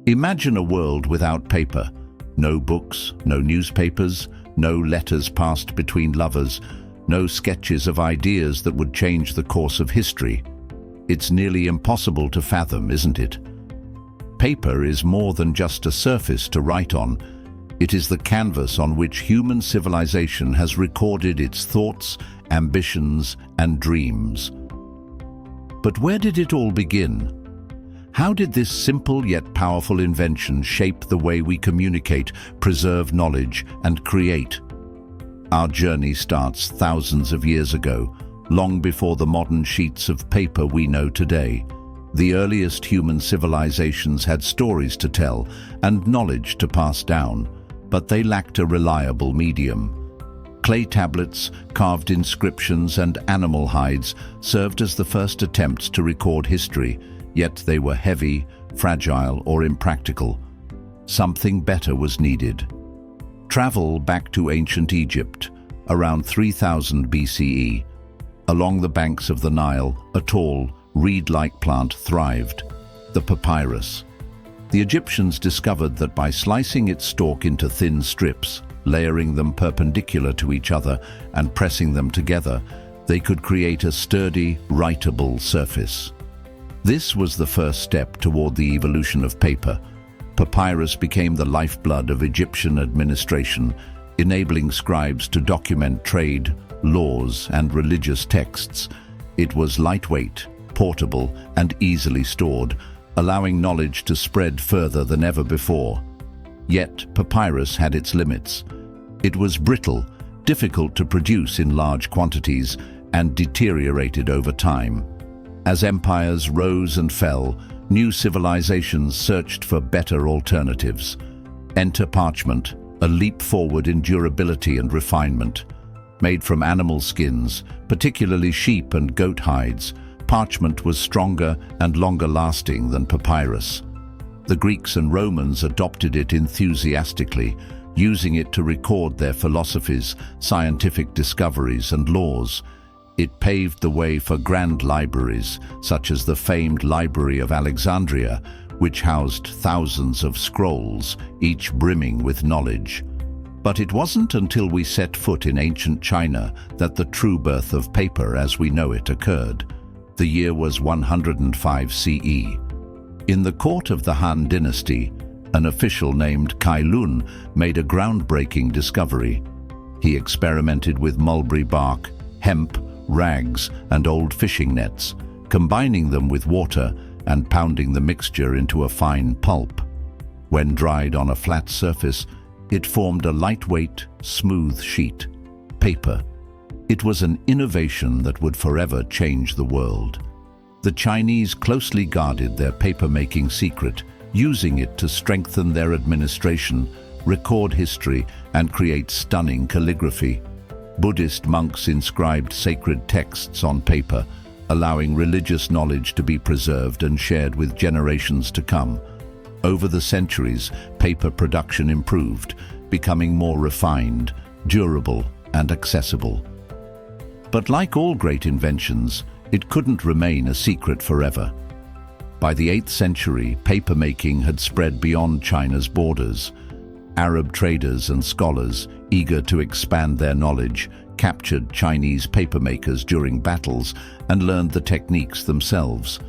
Imagine a world without paper. No books, no newspapers, no letters passed between lovers, no sketches of ideas that would change the course of history. It's nearly impossible to fathom, isn't it? Paper is more than just a surface to write on. It is the canvas on which human civilization has recorded its thoughts, ambitions, and dreams. But where did it all begin? How did this simple yet powerful invention shape the way we communicate, preserve knowledge, and create? Our journey starts thousands of years ago, long before the modern sheets of paper we know today. The earliest human civilizations had stories to tell and knowledge to pass down, but they lacked a reliable medium. Clay tablets, carved inscriptions, and animal hides served as the first attempts to record history, yet they were heavy, fragile, or impractical. Something better was needed. Travel back to ancient Egypt, around 3000 BCE. Along the banks of the Nile, a tall, reed-like plant thrived, the papyrus. The Egyptians discovered that by slicing its stalk into thin strips, layering them perpendicular to each other, and pressing them together, they could create a sturdy, writable surface. This was the first step toward the evolution of paper. Papyrus became the lifeblood of Egyptian administration, enabling scribes to document trade, laws, and religious texts. It was lightweight, portable, and easily stored, allowing knowledge to spread further than ever before. Yet, papyrus had its limits. It was brittle, difficult to produce in large quantities, and deteriorated over time. As empires rose and fell, new civilizations searched for better alternatives. Enter parchment, a leap forward in durability and refinement. Made from animal skins, particularly sheep and goat hides, parchment was stronger and longer lasting than papyrus. The Greeks and Romans adopted it enthusiastically, using it to record their philosophies, scientific discoveries, and laws. It paved the way for grand libraries, such as the famed Library of Alexandria, which housed thousands of scrolls, each brimming with knowledge. But it wasn't until we set foot in ancient China that the true birth of paper as we know it occurred. The year was 105 CE. In the court of the Han Dynasty, an official named Cai Lun made a groundbreaking discovery. He experimented with mulberry bark, hemp, rags, and old fishing nets, combining them with water and pounding the mixture into a fine pulp. When dried on a flat surface, it formed a lightweight, smooth sheet, paper. It was an innovation that would forever change the world. The Chinese closely guarded their paper-making secret, using it to strengthen their administration, record history, and create stunning calligraphy. Buddhist monks inscribed sacred texts on paper, allowing religious knowledge to be preserved and shared with generations to come. Over the centuries, paper production improved, becoming more refined, durable, and accessible. But like all great inventions, it couldn't remain a secret forever. By the 8th century, papermaking had spread beyond China's borders. Arab traders and scholars, eager to expand their knowledge, captured Chinese papermakers during battles and learned the techniques themselves.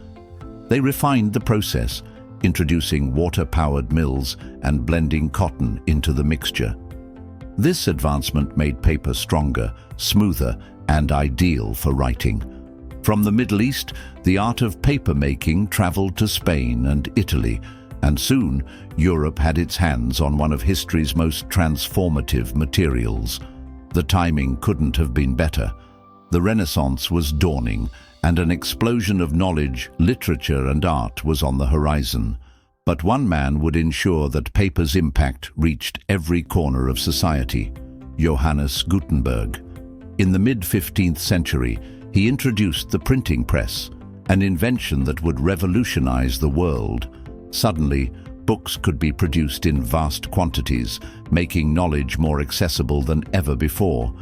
They refined the process, introducing water-powered mills and blending cotton into the mixture. This advancement made paper stronger, smoother, and ideal for writing. From the Middle East, the art of paper-making traveled to Spain and Italy, and soon Europe had its hands on one of history's most transformative materials. The timing couldn't have been better. The Renaissance was dawning, and an explosion of knowledge, literature, and art was on the horizon. But one man would ensure that paper's impact reached every corner of society: Johannes Gutenberg. In the mid-15th century, he introduced the printing press, an invention that would revolutionize the world. Suddenly, books could be produced in vast quantities, making knowledge more accessible than ever before.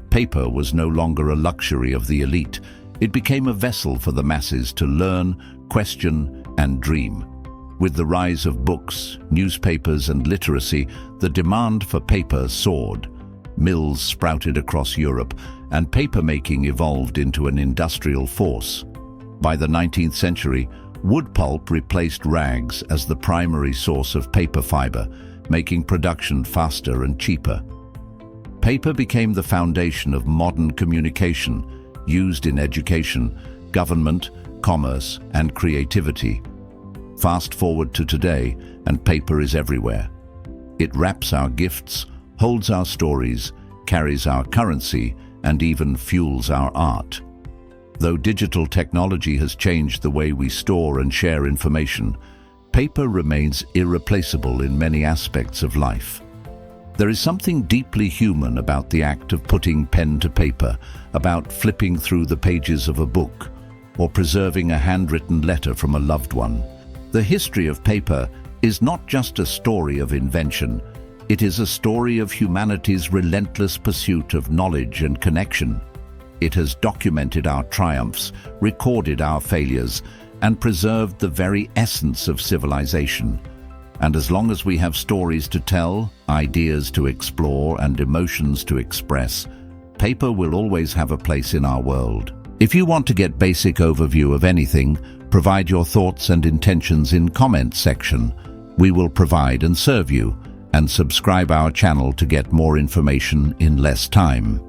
Paper was no longer a luxury of the elite. It became a vessel for the masses to learn, question, and dream. With the rise of books, newspapers, and literacy, the demand for paper soared. Mills sprouted across Europe, and papermaking evolved into an industrial force. By the 19th century, wood pulp replaced rags as the primary source of paper fiber, making production faster and cheaper. Paper became the foundation of modern communication, used in education, government, commerce, and creativity. Fast forward to today, and paper is everywhere. It wraps our gifts, holds our stories, carries our currency, and even fuels our art. Though digital technology has changed the way we store and share information, paper remains irreplaceable in many aspects of life. There is something deeply human about the act of putting pen to paper, about flipping through the pages of a book, or preserving a handwritten letter from a loved one. The history of paper is not just a story of invention, it is a story of humanity's relentless pursuit of knowledge and connection. It has documented our triumphs, recorded our failures, and preserved the very essence of civilization. And as long as we have stories to tell, ideas to explore, and emotions to express, paper will always have a place in our world. If you want to get basic overview of anything, provide your thoughts and intentions in comment section. We will provide and serve you, and subscribe our channel to get more information in less time.